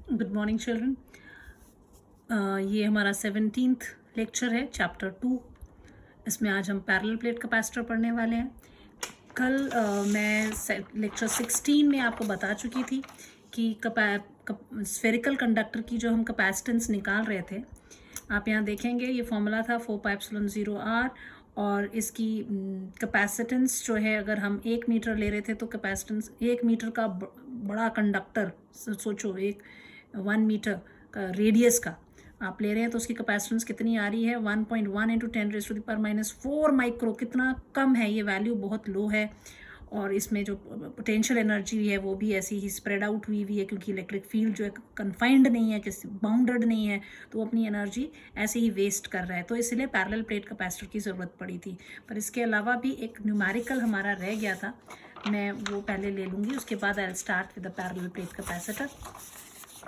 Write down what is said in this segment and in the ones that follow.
Good morning children. ये हमारा 17th lecture है, चैप्टर 2। इसमें आज हम पैरेलल प्लेट कैपेसिटर पढ़ने वाले हैं। कल मैं लेक्चर 16 में आपको बता चुकी थी कि स्फेरिकल कंडक्टर की जो हम कैपेसिटेंस निकाल रहे थे, आप यहाँ देखेंगे ये फॉर्मूला था 4πε0r, और इसकी कैपेसिटेंस जो है, अगर हम 1 मीटर ले रहे थे तो कैपेसिटेंस 1 मीटर का बड़ा कंडक्टर, सोचो एक 1 मीटर का रेडियस का आप ले रहे हैं तो उसकी कैपेसिटेंस कितनी आ रही है, 1.1 इंटू 10⁻⁻⁴ माइक्रो। कितना कम है ये वैल्यू, बहुत लो है। और इसमें जो पोटेंशियल एनर्जी है वो भी ऐसी ही स्प्रेड आउट हुई हुई है, क्योंकि इलेक्ट्रिक फील्ड जो है कन्फाइंड नहीं है, किसी बाउंडेड नहीं है, तो वो अपनी एनर्जी ऐसे ही वेस्ट कर रहा है। तो इसलिए पैरेलल प्लेट कैपेसिटर की ज़रूरत पड़ी थी। पर इसके अलावा भी एक न्यूमेरिकल हमारा रह गया था, मैं वो पहले ले लूँगी, उसके बाद I will start with the parallel plate capacitor.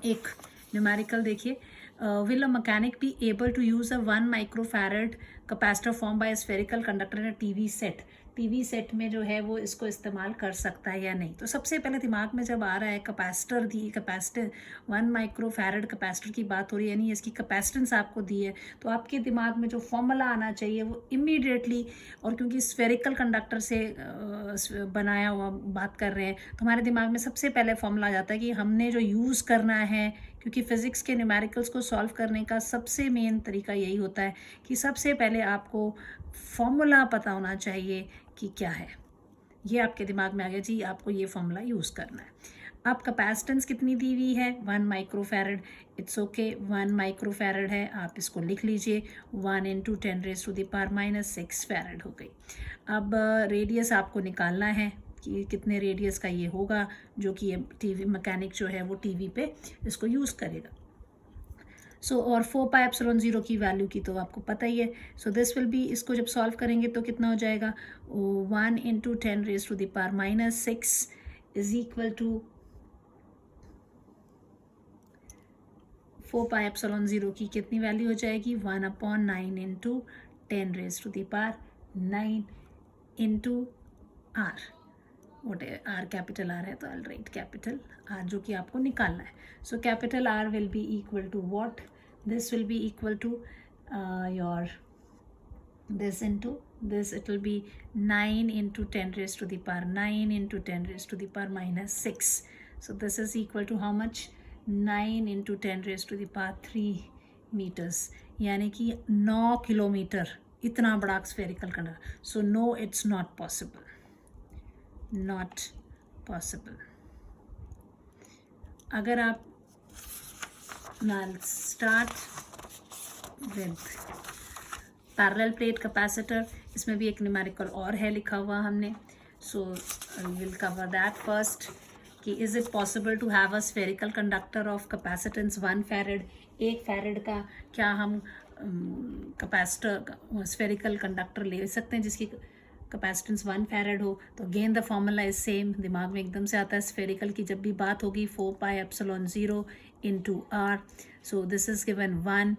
एक न्यूमेरिकल देखिए, will a mechanic be able to use a 1 microfarad capacitor formed by a spherical conductor in a TV set? TV set में जो है वो इसको इस्तेमाल कर सकता है या नहीं। तो सबसे पहले दिमाग में जब आ रहा है कैपेसिटर 1 माइक्रोफैरड कैपेसिटर की बात हो रही है, यानी इसकी कैपेसिटेंस आपको दी है, तो आपके दिमाग में जो फॉर्मूला आना चाहिए वो इमीडिएटली, और क्योंकि स्फेरिकल कंडक्टर से बनाया हुआ बात कर रहे हैं, तो हमारे दिमाग में सबसे पहले फॉर्मूला आ जाता है कि हमने जो यूज़ करना है, क्योंकि फिज़िक्स के न्यूमेरिकल्स को सॉल्व करने का सबसे मेन तरीका यही होता है कि सबसे पहले आपको फॉर्मूला पता होना चाहिए कि क्या है। ये आपके दिमाग में आ गया, जी आपको ये फॉर्मूला यूज़ करना है। अब कैपेसिटेंस कितनी दी हुई है, 1 माइक्रोफैरड। इट्स ओके, 1 माइक्रोफैरड है, आप इसको लिख लीजिए, 1 इंटू 10⁻⁻⁶ फैरड हो गई। अब रेडियस आपको निकालना है कि कितने रेडियस का ये होगा, जो कि ये टीवी मैकेनिक जो है वो टीवी पे इसको यूज़ करेगा। और 4πε0 की वैल्यू की तो आपको पता ही है। दिस विल बी, इसको जब सॉल्व करेंगे तो कितना हो जाएगा, 1 इंटू 10⁻⁻⁶ इज इक्वल टू 4πε0 की कितनी वैल्यू हो जाएगी, 1/9 into 10⁻9 into R. What R capital R है तो आई राइट कैपिटल आर, जो कि आपको निकालना है। So capital R will be equal to what, this will be equal to your this into this, it will be 9 into 10⁻9 into 10⁻⁻⁶. So this is equal to how much, 9 into 10⁻³ meters, यानी कि 9 kilometre, इतना बड़ा spherical conductor. So no, it's not possible, not possible। अगर आप start with parallel plate capacitor, इसमें भी एक numerical और है लिखा हुआ हमने। So will cover that first कि is it possible to have a spherical conductor of capacitance 1 farad. 1 farad का क्या हम कैपेसिटर स्फेरिकल कंडक्टर ले सकते हैं जिसकी कैपेसिटेंस 1 फैरड हो? तो again the formula is same, दिमाग में एकदम से आता है स्फेरिकल की जब भी बात होगी, 4πε0 into R. So this is given 1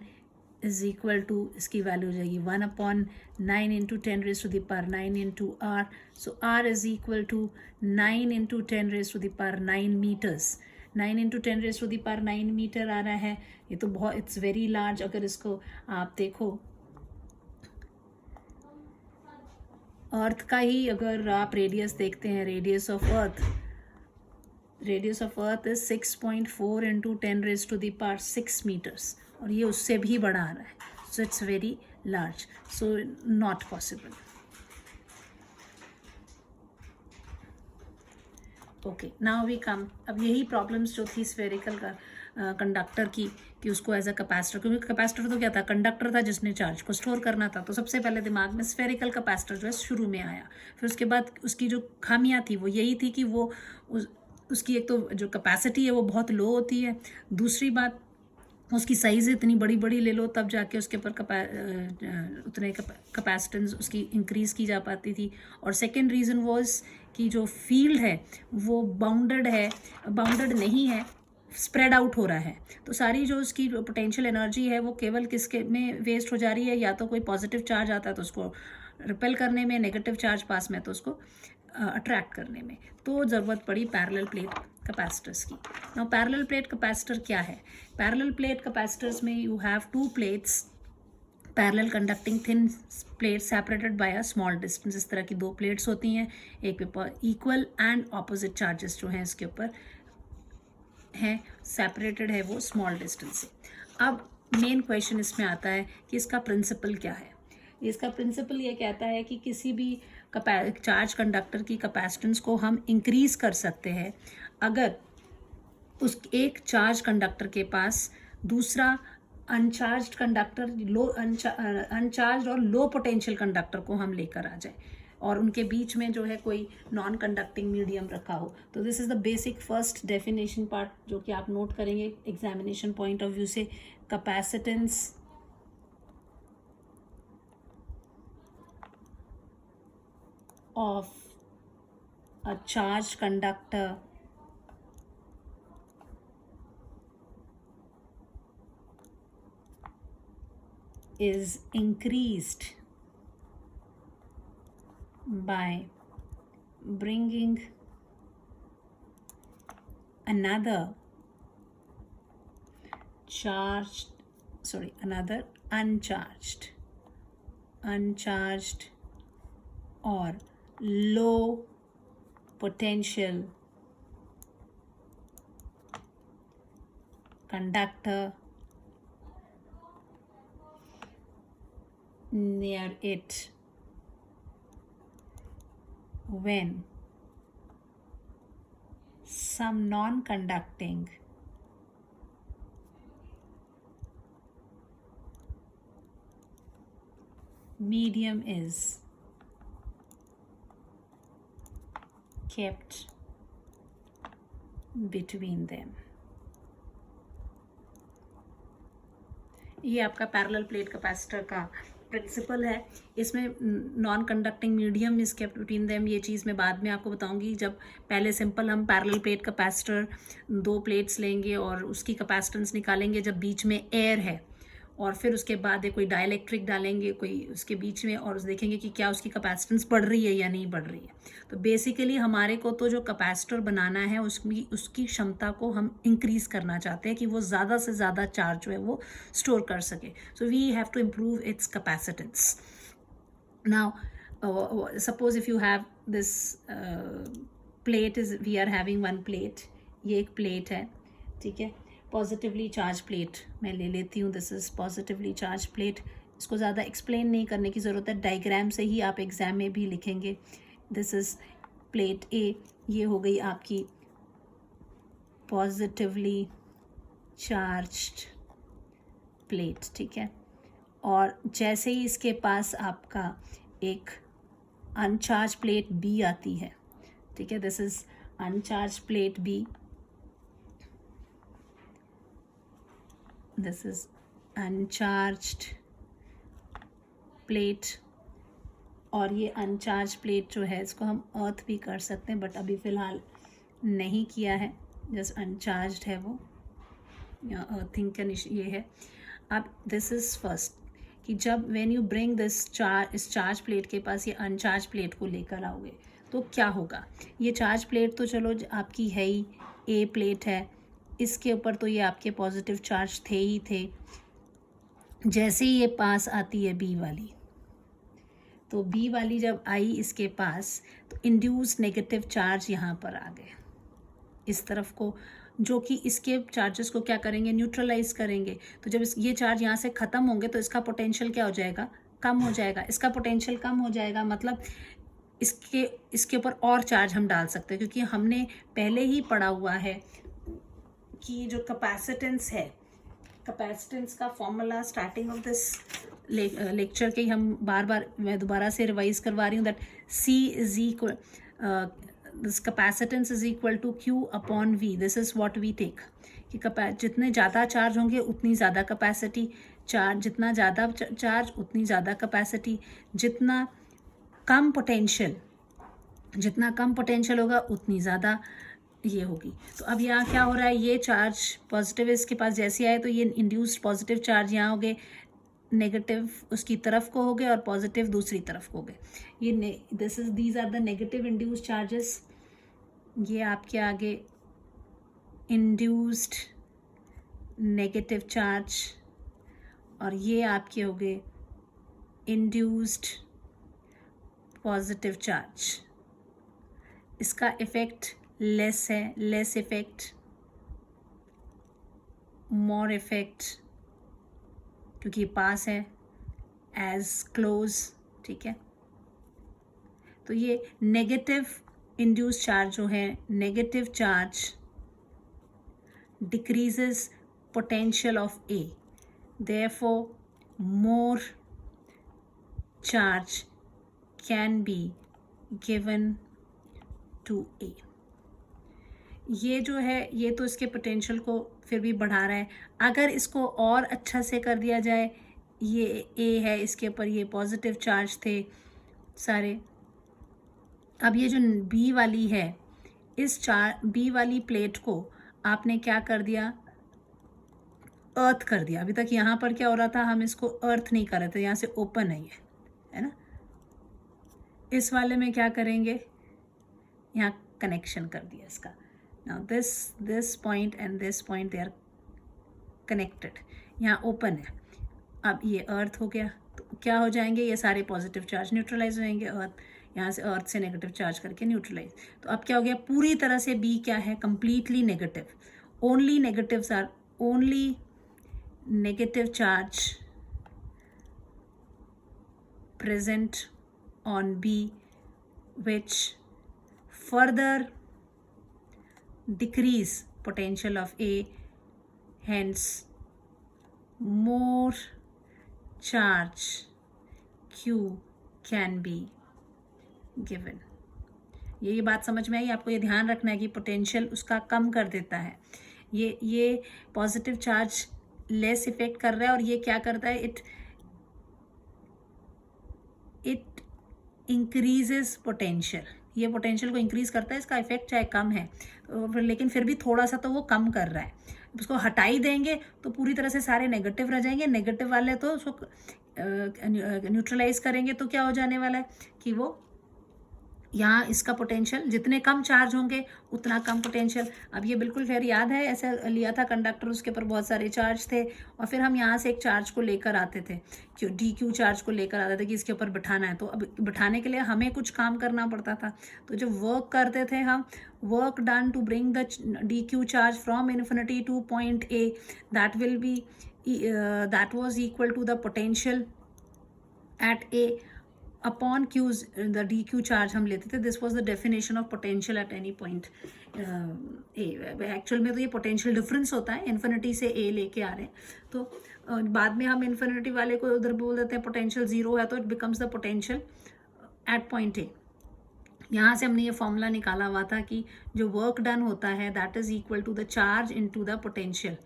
is equal to, इसकी वैल्यू हो जाएगी 1/9 into 10⁻⁹ into R. So R is equal to 9 into 10⁻⁹ metres. 9 into 10⁻⁹ metre आ रहा है, ये तो बहुत, इट्स वेरी लार्ज। अगर इसको आप देखो अर्थ का ही, अगर आप रेडियस देखते हैं, radius of Earth is 6.4 into 10⁻⁶ metres, और ये उससे भी बड़ा आ रहा है। So it's very large, so not possible. Okay, now we come, अब यही प्रॉब्लम्स जो थी स्फेरिकल का कंडक्टर की, कि उसको एज अ कैपेसिटर, क्योंकि कैपेसिटर तो क्या था, कंडक्टर था जिसने चार्ज को स्टोर करना था। तो सबसे पहले दिमाग में स्फेरिकल कैपेसिटर जो है शुरू में आया। फिर उसके बाद उसकी जो खामियां थी वो यही थी कि वो उसकी एक तो जो कैपेसिटी है वो बहुत लो होती है, दूसरी बात उसकी साइज़ इतनी बड़ी बड़ी ले लो तब जाके उसके ऊपर उतने कैपेसिटेंस उसकी इंक्रीज़ की जा पाती थी। और सेकेंड रीज़न वॉज कि जो फील्ड है वो बाउंडेड नहीं है, स्प्रेड आउट हो रहा है। तो सारी जो उसकी पोटेंशियल एनर्जी है वो केवल किसके में वेस्ट हो जा रही है, या तो कोई पॉजिटिव चार्ज आता है तो उसको रिपेल करने में, नेगेटिव चार्ज पास में तो उसको अट्रैक्ट करने में, तो ज़रूरत पड़ी पैरेलल प्लेट कैपेसिटर्स की। नाउ पैरेलल प्लेट कैपेसिटर क्या है? पैरेलल प्लेट कैपेसिटर्स में you have to plates parallel conducting thin plate separated by a small distance. इस तरह की दो प्लेट्स होती हैं, एक paper equal and opposite charges जो हैं इसके ऊपर हैं, सेपरेटेड है वो स्मॉल डिस्टेंस से। अब मेन क्वेश्चन इसमें आता है कि इसका प्रिंसिपल क्या है। इसका प्रिंसिपल ये कहता है कि किसी भी चार्ज कंडक्टर की कैपेसिटेंस को हम इंक्रीज कर सकते हैं अगर उस एक चार्ज कंडक्टर के पास दूसरा अनचार्ज कंडक्टर अनचार्ज और लो पोटेंशियल कंडक्टर को हम लेकर आ जाए और उनके बीच में जो है कोई नॉन कंडक्टिंग मीडियम रखा हो। तो this is the basic first definition part जो कि आप नोट करेंगे एग्जामिनेशन पॉइंट ऑफ व्यू से। Capacitance of a charge conductor is increased by bringing another uncharged or low potential conductor near it when some non-conducting medium is kept between them। ये आपका parallel plate capacitor का principal है। इसमें non conducting medium is kept between them, ये चीज़ मैं बाद में आपको बताऊंगी। जब पहले सिंपल हम पैरेलल प्लेट कैपेसिटर दो प्लेट्स लेंगे और उसकी कैपेसिटेंस निकालेंगे जब बीच में एयर है, और फिर उसके बाद कोई डाइलेक्ट्रिक डालेंगे कोई उसके बीच में और देखेंगे कि क्या उसकी कैपेसिटेंस बढ़ रही है या नहीं बढ़ रही है। तो बेसिकली हमारे को तो जो कैपेसिटर बनाना है उसकी क्षमता को हम इंक्रीज करना चाहते हैं कि वो ज़्यादा से ज़्यादा चार्ज जो है वो स्टोर कर सके। So we have to improve its capacitance. Now suppose if you have this plate is we are having one plate, ये एक प्लेट है, ठीक है, पॉजिटिवली चार्ज प्लेट मैं ले लेती हूँ। This is positively charge plate. इसको ज़्यादा एक्सप्लेन नहीं करने की ज़रूरत है, डायग्राम से ही आप एग्ज़ाम में भी लिखेंगे। दिस इज़ प्लेट ए, ये हो गई आपकी पॉजिटिवली चार्ज्ड प्लेट, ठीक है। और जैसे ही इसके पास आपका एक अनचार्ज प्लेट बी आती है, ठीक है, this is uncharged plate B, this is uncharged plate। और ये अनचार्ज प्लेट जो है इसको हम अर्थ भी कर सकते हैं, बट अभी फ़िलहाल नहीं किया है, जस्ट अनचार्ज्ड है वो, या अर्थिंग का ये है। अब दिस इज़ फर्स्ट कि जब व्हेन यू ब्रिंग दिस इस चार्ज प्लेट के पास ये अनचार्ज प्लेट को लेकर आओगे तो क्या होगा। ये चार्ज प्लेट तो चलो आपकी है ही, ए प्लेट है, इसके ऊपर तो ये आपके पॉजिटिव चार्ज थे ही थे। जैसे ही ये पास आती है बी वाली, तो बी वाली जब आई इसके पास तो इंड्यूस नेगेटिव चार्ज यहाँ पर आ गए इस तरफ को, जो कि इसके चार्जेस को क्या करेंगे, न्यूट्रलाइज करेंगे। तो जब ये चार्ज यहाँ से ख़त्म होंगे तो इसका पोटेंशियल क्या हो जाएगा, कम हो जाएगा। इसका पोटेंशियल कम हो जाएगा मतलब इसके ऊपर और चार्ज हम डाल सकते हैं, क्योंकि हमने पहले ही पढ़ा हुआ है कि जो कैपेसिटेंस है, कैपेसिटेंस का formula starting of this lecture के हम मैं दोबारा से रिवाइज करवा रही हूँ, that C is equal this capacitance is equal to Q upon V। This is what we take कि जितने ज़्यादा चार्ज होंगे उतनी ज़्यादा कैपेसिटी, जितना ज़्यादा चार्ज उतनी ज़्यादा कैपेसिटी, जितना कम पोटेंशियल होगा उतनी ज़्यादा ये होगी। तो अब यहाँ क्या हो रहा है, ये चार्ज पॉजिटिव इसके पास जैसे आए तो ये इंड्यूस्ड पॉजिटिव चार्ज यहाँ हो गए, नेगेटिव उसकी तरफ को हो गए और पॉजिटिव दूसरी तरफ को हो गए। ये these are the negative induced charges. ये आपके आगे इंड्यूस्ड नेगेटिव चार्ज, और ये आपके हो गए इंड्यूस्ड पॉजिटिव चार्ज। इसका इफेक्ट लेस है, लेस इफेक्ट, मोर इफेक्ट, क्योंकि पास है, एज क्लोज, ठीक है। तो ये नेगेटिव इंड्यूस चार्ज जो है, negative charge decreases potential of A, therefore more charge can be given to A. ये जो है ये तो इसके पोटेंशियल को फिर भी बढ़ा रहा है। अगर इसको और अच्छा से कर दिया जाए, ये ए है, इसके ऊपर ये पॉजिटिव चार्ज थे सारे। अब ये जो बी वाली है, इस बी वाली प्लेट को आपने क्या कर दिया, अर्थ कर दिया। अभी तक यहाँ पर क्या हो रहा था, हम इसको अर्थ नहीं कर रहे थे, यहाँ से ओपन है ये, है ना। इस वाले में क्या करेंगे, यहाँ कनेक्शन कर दिया इसका। Now this point and this point they are connected, यहाँ ओपन है। अब ये अर्थ हो गया, तो क्या हो जाएंगे, ये सारे पॉजिटिव चार्ज न्यूट्रलाइज हो जाएंगे। अर्थ यहाँ से अर्थ से नेगेटिव चार्ज करके न्यूट्रलाइज। तो अब क्या हो गया, पूरी तरह से बी क्या है, completely negative. Only negatives are, only negative charge present on B which further decrease potential of A, hence more charge Q can be given। ये बात समझ में आई आपको। ये ध्यान रखना है कि पोटेंशियल उसका कम कर देता है। ये पॉजिटिव चार्ज लेस इफेक्ट कर रहा है, और ये क्या करता है, इट इंक्रीजेस पोटेंशियल। ये पोटेंशियल को इंक्रीज करता है, इसका इफेक्ट चाहे कम है लेकिन फिर भी थोड़ा सा तो वो कम कर रहा है। उसको हटाई देंगे तो पूरी तरह से सारे नेगेटिव रह जाएंगे। नेगेटिव वाले तो उसको न्यूट्रलाइज करेंगे, तो क्या हो जाने वाला है कि वो यहाँ इसका पोटेंशियल, जितने कम चार्ज होंगे उतना कम पोटेंशियल। अब ये बिल्कुल खैर याद है, ऐसे लिया था कंडक्टर, उसके ऊपर बहुत सारे चार्ज थे, और फिर हम यहाँ से एक चार्ज को लेकर आते थे, क्यों डी क्यू चार्ज को लेकर आते थे कि इसके ऊपर बिठाना है। तो अब बिठाने के लिए हमें कुछ काम करना पड़ता था। तो जब वर्क करते थे हम, work done to bring the d q charge from infinity to point A, that will be that was equal to the potential at A upon q's, the d q charge हम लेते थे। This was the definition of potential at any point A. Actual में तो ये potential difference होता है, infinity से ए लेके आ रहे हैं, तो बाद में हम इन्फिनिटी वाले को उधर बोल देते हैं पोटेंशियल जीरो है, तो it becomes the potential eight point A. यहाँ से हमने ये फॉर्मूला निकाला हुआ था कि जो वर्क डन होता है that is equal to the charge into the potential.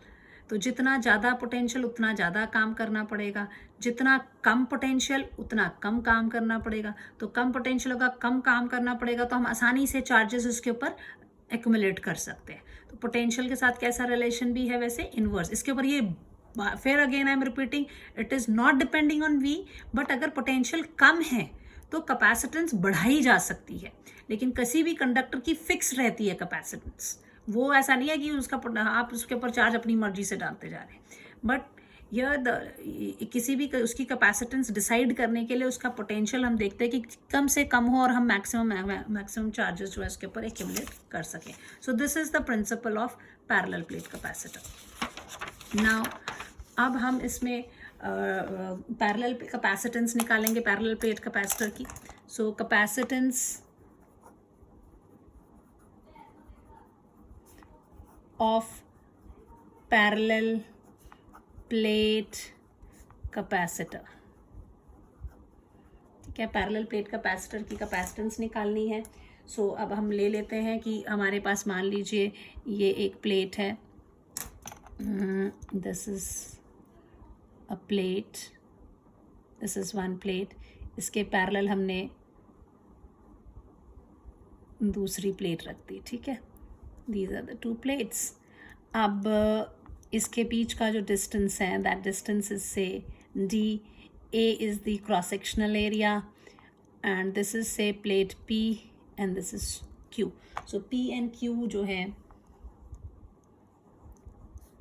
तो जितना ज़्यादा पोटेंशियल उतना ज़्यादा काम करना पड़ेगा, जितना कम पोटेंशियल उतना कम काम करना पड़ेगा। तो कम पोटेंशियल होगा, कम काम करना पड़ेगा, तो हम आसानी से चार्जेस उसके ऊपर एक्यूमुलेट कर सकते हैं। तो पोटेंशियल के साथ कैसा रिलेशन भी है, वैसे इन्वर्स। इसके ऊपर ये फिर again I am repeating, it is not depending on V, but अगर पोटेंशियल कम है तो कैपेसिटेंस बढ़ाई जा सकती है, लेकिन किसी भी कंडक्टर की फिक्स रहती है कैपेसिटेंस। वो ऐसा नहीं है कि उसका आप उसके ऊपर चार्ज अपनी मर्जी से डालते जा रहे हैं, बट यह किसी भी उसकी कैपेसिटेंस डिसाइड करने के लिए उसका पोटेंशियल हम देखते हैं कि कम से कम हो और हम मैक्सिमम चार्जेस जो है उसके ऊपर एक्यूमुलेट कर सकें। So this is the principle of parallel plate capacitor. Now अब हम इसमें पैरेलल कैपेसिटेंस निकालेंगे पैरेलल प्लेट कैपेसिटर की। So capacitance of parallel plate capacitor। ठीक है, पैरेलल प्लेट कैपेसिटर की कैपेसिटेंस निकालनी है। सो अब हम ले लेते हैं कि हमारे पास मान लीजिए ये एक प्लेट है, this is a plate, this is one plate, इसके पैरेलल हमने दूसरी प्लेट रख दी। ठीक है, These are the two plates। अब इसके बीच का जो डिस्टेंस है, दैट डिस्टेंस इज से D. A is the cross-sectional area, and this is say plate P, and this is Q. So P and Q जो है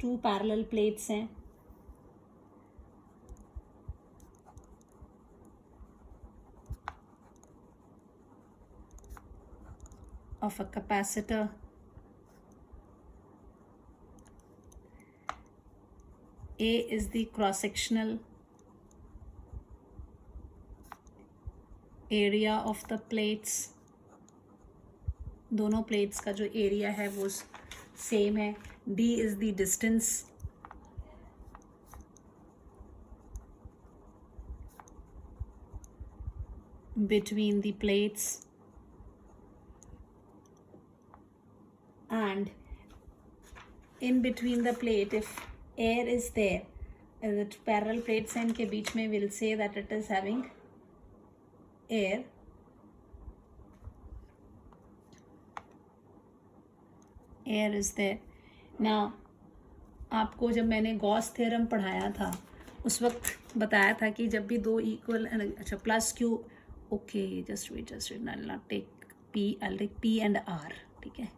two parallel plates हैं, of a capacitor A is the cross-sectional area of the plates. दोनों plates का जो area है वो same है. D is the distance between the plates, and in between the plate if air is there, the parallel plates हैं इनके बीच में, we'll say that it is having air. Air is there. Now आपको जब मैंने Gauss theorem पढ़ाया था उस वक्त बताया था कि जब भी दो इक्वल, अच्छा plus q, okay just wait I not take P, I take P and R, ठीक है,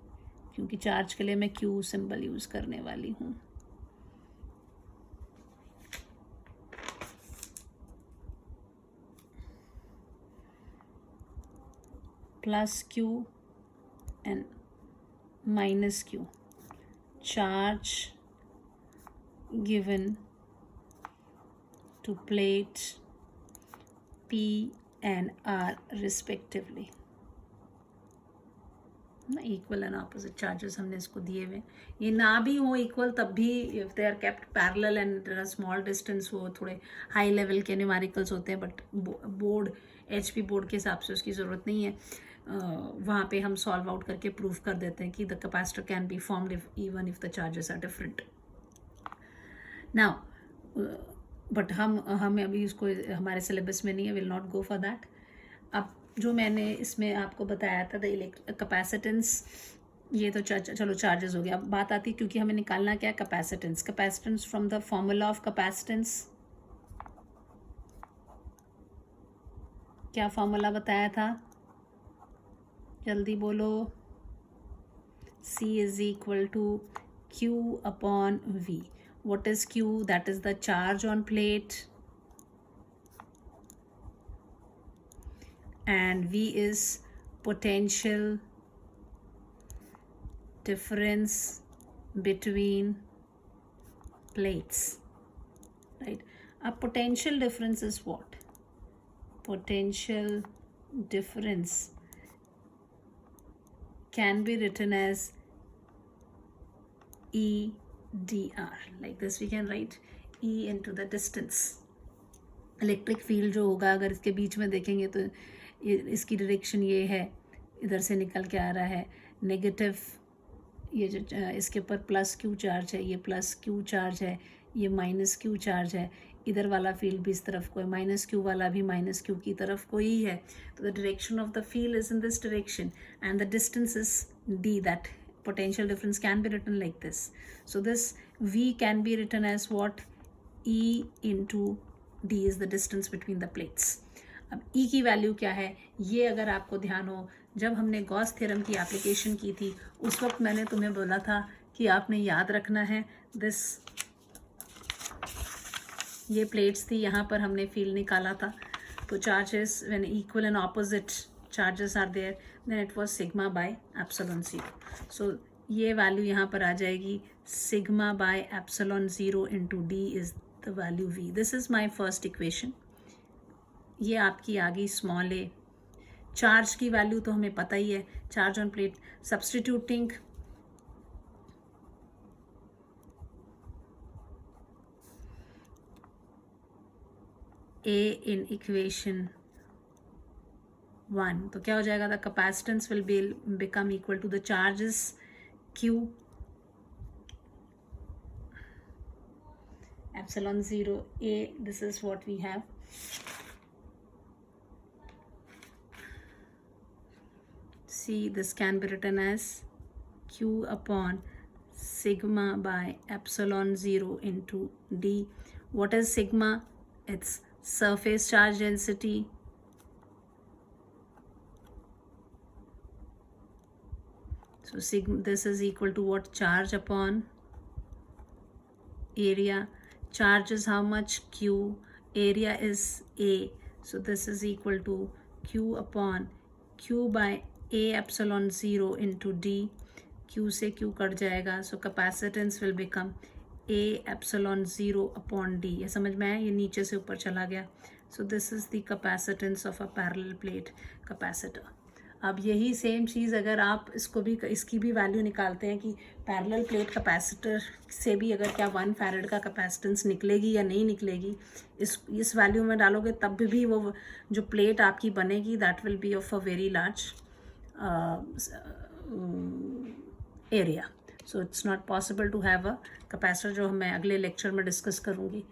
क्योंकि चार्ज के लिए मैं क्यू सिंबल यूज़ करने वाली हूँ. Plus Q and minus q, charge given to plates P and R respectively. ना इक्वल एंड अपोजिट चार्जेस हमने इसको दिए हुए. ये ना भी हो इक्वल तब भी if they are kept parallel and small distance, वो थोड़े हाई लेवल के न्यूमेरिकल्स होते हैं, बट बोर्ड HP बोर्ड के हिसाब से उसकी ज़रूरत नहीं है. वहाँ पे हम सॉल्व आउट करके प्रूव कर देते हैं कि the capacitor can be formed even if the charges are different. Now but हम अभी उसको हमारे सिलेबस में नहीं है, will not go for that. अब जो मैंने इसमें आपको बताया था द कैपेसिटेंस, ये तो चलो चार्जेस हो गया. अब बात आती है क्योंकि हमें निकालना क्या है, capacitance. Capacitance from the formula of capacitance, क्या फॉर्मूला बताया था, जल्दी बोलो. C is equal to Q upon V. What is Q? That is the charge on plate, and V is potential difference between plates, right? A potential difference is what? Potential difference can be written as EDR. Like this we can write E into the distance. Electric field जो होगा अगर इसके बीच में देखेंगे तो इसकी direction ये है, इधर से निकल के आ रहा है नेगेटिव. ये जो इसके ऊपर प्लस क्यू चार्ज है, ये प्लस क्यू चार्ज है, ये माइनस क्यू चार्ज है. इधर वाला फील्ड भी इस तरफ को है, माइनस क्यू वाला भी माइनस क्यू की तरफ को ही है. तो the direction of the field is in this direction and the distance is d. That potential difference can be written like this. So this V can be written as what? E into D is the distance between the plates. अब E की value क्या है, ये अगर आपको ध्यान हो, जब हमने गॉस थ्योरम की एप्लीकेशन की थी उस वक्त मैंने तुम्हें बोला था कि आपने याद रखना है दिस, ये प्लेट्स थी, यहाँ पर हमने फील्ड निकाला था. तो charges when equal and opposite charges are there then it was sigma by epsilon 0. So ये वैल्यू यहाँ पर आ जाएगी, sigma by epsilon 0 into d is the value V. This is my first equation. ये आपकी आ गई स्मॉल a. चार्ज की वैल्यू तो हमें पता ही है, charge on plate. Substituting A in equation 1, तो क्या हो जाएगा, the capacitance will become equal to the charges Q epsilon 0 A. This is what we have. See, this can be written as Q upon sigma by epsilon 0 into D. What is sigma? its surface charge density. So this is equal to what? Charge upon area. Charge is how much? Q. Area is A. So this is equal to Q upon Q by A epsilon 0 into D. Q से Q cut जाएगा. So capacitance will become A epsilon 0 upon D. ये समझ में आया? ये नीचे से ऊपर चला गया. So this is the capacitance of a parallel plate capacitor. अब यही सेम चीज़ अगर आप इसकी भी वैल्यू निकालते हैं कि पैरेलल प्लेट कैपेसिटर से भी अगर क्या 1 फैरड का कैपेसिटेंस निकलेगी या नहीं निकलेगी, इस वैल्यू में डालोगे तब भी वो जो प्लेट आपकी बनेगी that will be of a very large area. So it's not possible to have a capacitor, जो मैं अगले लेक्चर में डिस्कस करूँगी.